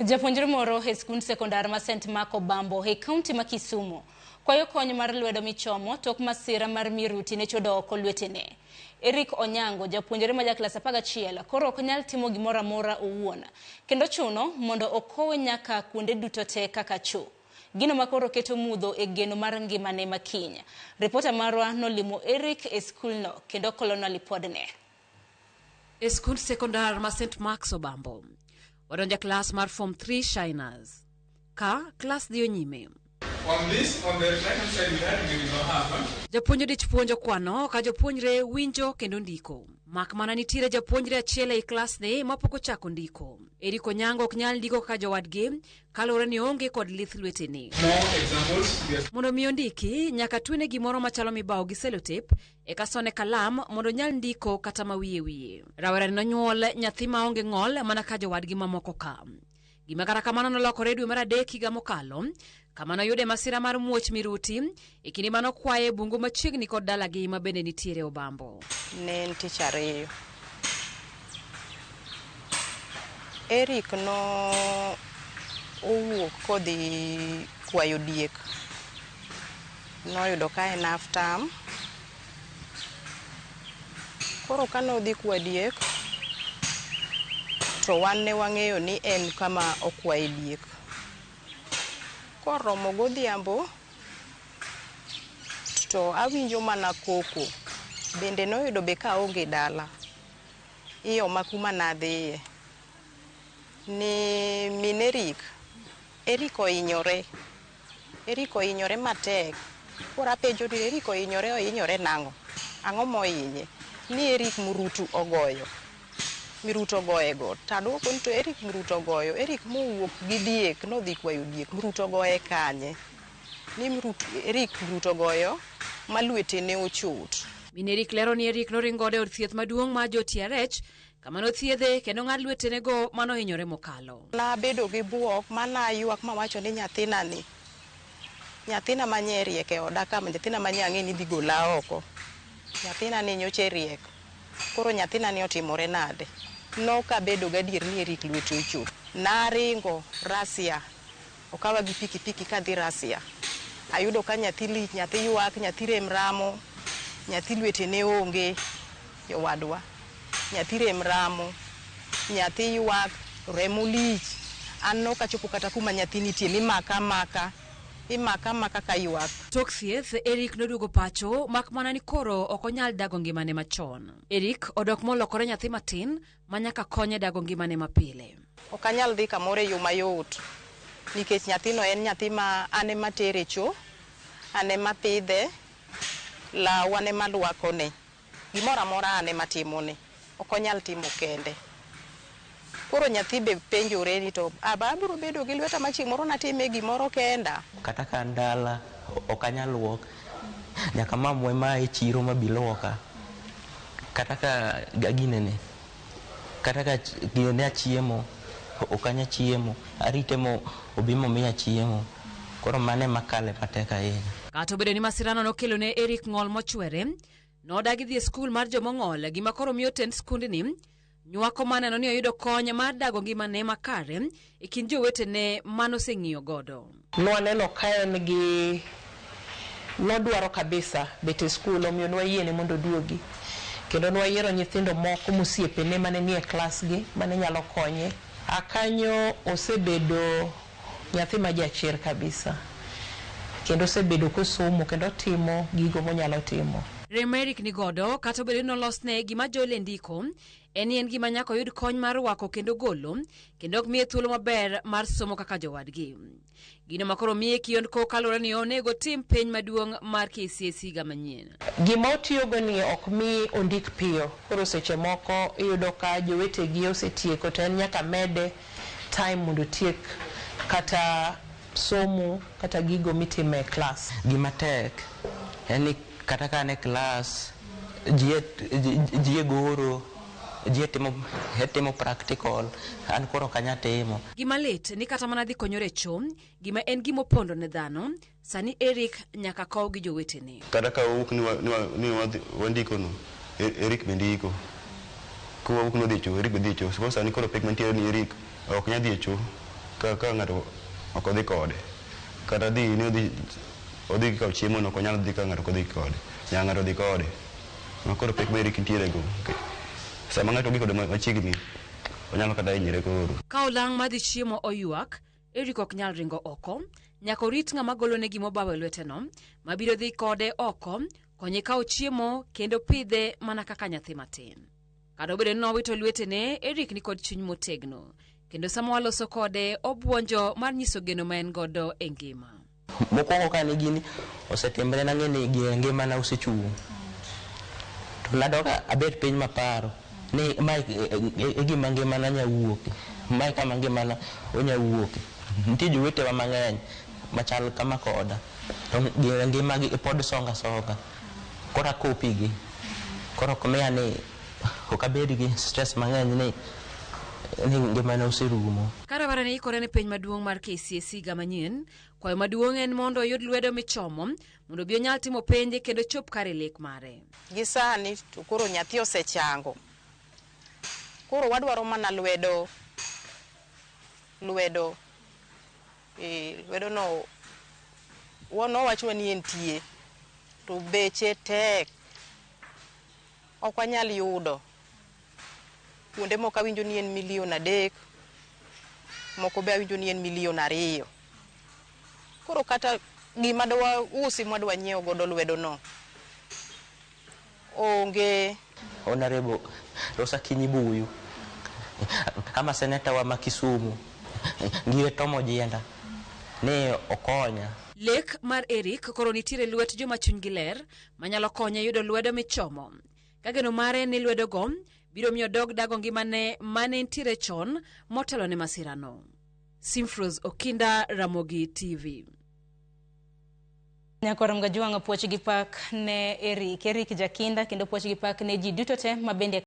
Japuonjre moro e skund sekondar ma St. Mark Obambo e kaunti ma Kisumu kwayo kony mar lwedo michomo tok masira mar miruti ne chodo oko lwetene. Eric Onyango, japuonjre ma jaklas 11, koro ok nyal timo gimoro amora owuon, kendo chuno mondo okowe nyaka kuonde duto te kaka choo. Gino makoro keto mudho e geno mar ngimane makiny. Ripota marwa nolimo Eric e skulno kendo kolono lipodne. E skund sekondar ma St. Mark Obambo wadonja klas mar Form 3 Shiners. Ka klas dio nyime. On the right-hand side, that will not happen. Japuonjo dich puonjo kwano ka jopuonjre winjo kendo ndiko. Mak mana nitiere japuonjre achiel e klas ne mapok ochako ndiko. Eric Onyango ok nyal ndiko ka jowadgi kalore ni onge kod lith lwetene. Mondo mi ondiki nyaka twene gimoro machalo mibawo gi selotep e kasone kalam mondo nyal ndiko kata ma wiye. Rawera nonyuol nyathi ma onge ng'ol mana ka jowadgi mamoko ka. Gima kata kamano nolokore dwe mar 3 higa mokalo, kama noyude masira mar muoch miruti e kinde mano kwaye bungu machiegni kod dalagi ma bende nitiere Obambo. Ne en tich ariyo. Eric no owuok kodhi kwayo diek. Noyudo ka en half term. Koro kano dhi kwa diek, to wan ne wang'eyo ni en kama okwaye diek. Koromo godhiambo to awinjo mana koko. Bende noyudo be ka onge dala. Iyo makuma nadhiye. Ni min Eric ohinyore. Eric ohinyore matek. Koro apenjo ni Eric ohinyore nang'o? Ang'o mohinye? Ni Eric murutu ogoyo. Miruto goye go. Tadwoko ni to Eric miruto goyo. Eric mowuok gi diek nodhi kwayo diek. Miruto goye kanye. Ni Eric miruto goyo ma lwetene ochot. Min Eric lero ni Eric noringode od thieth maduong' ma jo TRH kama nothiedhe kendo ng'ad lwetene go manohinyore mokalo. Nabedo gi buok mana ywak mawacho ni nyathina manye riek e oda kama, nyathina manye ang'e ni dhi gola oko. Nyathina ni nyoche riek. Koro nyathina ni otimore nade. Nokabedo gadier ni Eric lwete ochot. Naringo Rasia. Okawa gi pikipiki kadhi Rasia. Ayudo ka nyathi lich, nyathi ywak, nyathi rem ramo, nyathi lwetene onge, jowadwa. Nyathi rem ramo, nyathi ywak, remo lich. An nokachopo kata kuma nyathi nitie imaka ka ywak. Tok thieth, Eric noduogo pacho mak mana ni koro ok onyal dago ngimane machon. Eric odok molokore nyathi matin ma nyaka konye dago ngimane mapile. Ok anyal dhi kamoro e yo mayot nikech nyathino en nyathi ma ane matere cho, ane mapidhe, law ane malwakone. Gimoro amora ane matimone. Ok onyal timo kende. Koro nyathi be penjore ni to abiro bedo gi lweta machieng' moro natime gimoro kenda. Kata ka ndala ok anyal luok. Nyaka mamwe ma e chiro mabiloka. Kata ka gaginene. Kata ka gine chiemo ok anya chiemo. Arite mo obimo miya chiemo. Koro mane makale pateka yeye. Kato bedo ni masirano nokelo ne Eric ng'ol mochwere, nodagi dhi e skul mar jomong'ol gima koro miyo tend skundni nywako maneno ni oyudo kony mar dago ngimane makare e kind jowetene manoseng'iyo godo. Nwaneno ka en gi nodwaro kabisa bet e skul, omiyo nwayiene mondo duogi. Kendo nwayiero nyithindo moko mosiepene mane nie klas gi mane nyalo konye. Akanyo osebedo nyathi ma jachir kabisa. Kendo osebedo kosomo kendo timo gigo monyalo timo. Eric nigodo kata bedo nolosne gima jole ndiko en gima nyako yud kony mar wako kendo golo kendo ok miye thuolo maber mar somo kaka jowadgi. Gino makoro miye kiyondko kalore ni onego tim penj maduong' mar KCSE ga manyien. Gima otiyogo ni ok mi ondik piyo. Koro seche moko iyudo ka jowetegi osetieko to en nyaka mede time mondo tiek kata somo kata gigo mitime e klas. Gima tek en kata ka ne klas jie goro jie timo practical an koro kanya timo. Gima lit ni kata mana dhi konyore chom gima en gimo pondo ne dhano sani Eric nyaka kow gi jowetene. Kata ka uk ni wandiko no Eric bendiko ko uk no dhi cho Eric bendiko. Suppose ani koro pek mantiere ni Eric ok nya dhi cho ka ng'ato ok odhi kode kata dhi ni odhi kawo chiemo no ok onyal dhi ka ng'ato ok odhi kode nyaka ng'ato dhi kode makoro pek ma Eric nitiere go sama ng'ato odhi kode machiegni onyalo kata hinyre koro. Ka olang' madhi chiemo oywak, Eric ok nyal ringo oko, nyaka orit ng'ama golone gimo bawe lweteno, mabiro dhi kode oko, konye kawo chiemo kendo pidhe mana kaka nyathi matin. Kado bedo nowito lwetene, Eric ni kod chuny motegno, kendo sama waloso kode obuonjo mar nyiso geno ma en godo e ngima. Mokwongo ka ne gini osetimbre nang'e ni ngima na osechung'. To nadoka abet piny maparo ni mai e gima ngima na nyawuoke. Mai kama ngima na onyawuoke. Nitie jowetewa mang'eny machal kama koda. To ngima gi pod songa. Kora kopigi. Koro komea ni ok abed gi stress mang'eny ni ngima na oserumo. Karawara ne ikore ne piny maduong' mar KCSE ga manyien, kwayo maduong' en mondo oyud lwedo michomo mondo bi onyal timo penje kendo chop kare lek mare. Gi sani to koro nyathi osechango. Koro wadwaro mana lwedo no wono wachwa ni entie to beche tek ok wanyal yudo. Kuonde moko awinjo ni en $1,300,000, moko be awinjo ni en $2,000,000. Koro kata gima dwa usi mwadwa nyiewo godo lwedo no onge. Honorable Rosa Kinyibuyu ama seneta wa Makisumu ngire tomo jienda ne okonya. Lek mar Eric koro nitiere lwet joma chunygi ler manyalo konye yudo lwedo michomo. Kageno mare ni lwedo go biro miyo dog dago ngimane mane nitiere chon motelo ne masirano. Simfros Okinda, Ramogi TV. Nyakoro mga juanga puoch gi pak ne Eric Jakinda kendo puoch gi pak ne ji duto te mabende